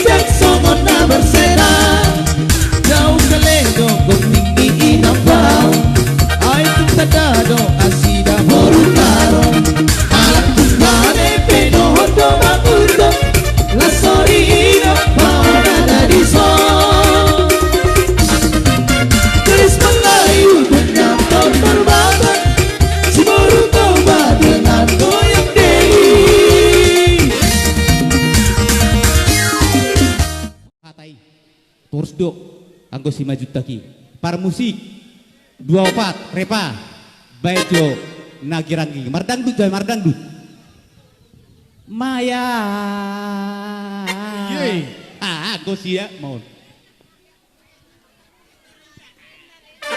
jak songona bersera jauh keledo kong tinggi inampau ay tutadado asida borutaro alam tumbane penohodo magundo la sorino paona dari son terus mengayu dengan motor banget si Boruto dengan goyang Dewi Hatai terus dok anggo si maju taki para musik 24 repa baikjo nagirangi mardangdut joy mardangdut Maya anggo sia mau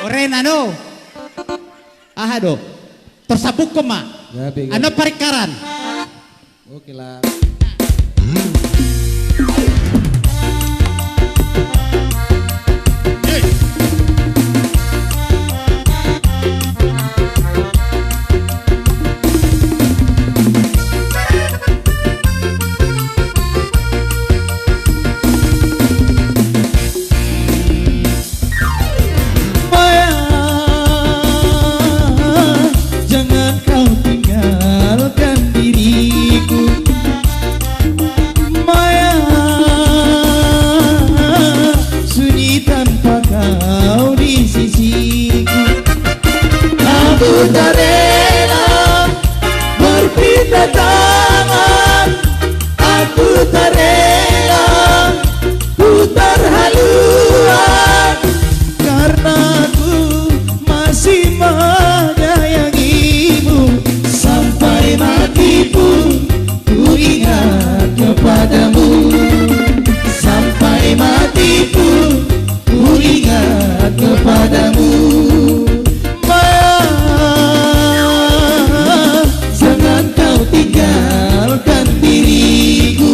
Orenano ahado tersabuk koma ano parikaran oke lah tak rela berpindah tangan aku tak rela putar haluan karena aku masih menyayangimu sampai mati pun ku ingat kepadamu sampai mati pun ku ingat kepadamu tinggalkan diriku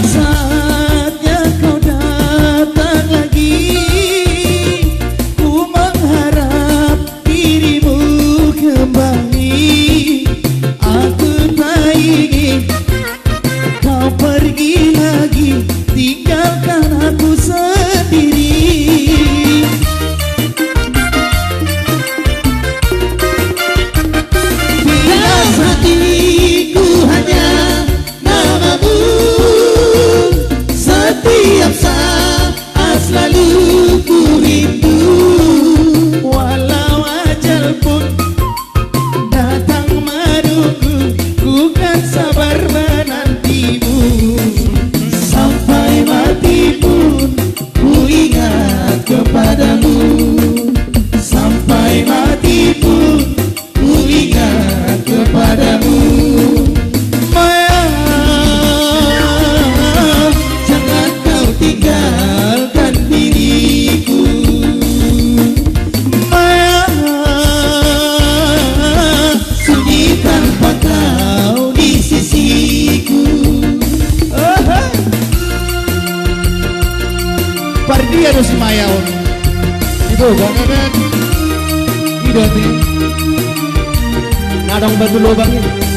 saatnya kau datang lagi ku mengharap dirimu kembali aku tak ingin kau pergi lagi tinggalkan aku sendiri bila hatiku hanya namamu setiap saat selalu ku rindu walau ajal pun datang menunggu ku kan sabar menantimu sampai mati pun ku ingat kepadamu sampai mati pun ku ingat kepadamu tinggalkan diriku Maya sunyi tanpa kau di sisiku Pardi harus si Maya itu bang kan itu hati nadang batu lubang ini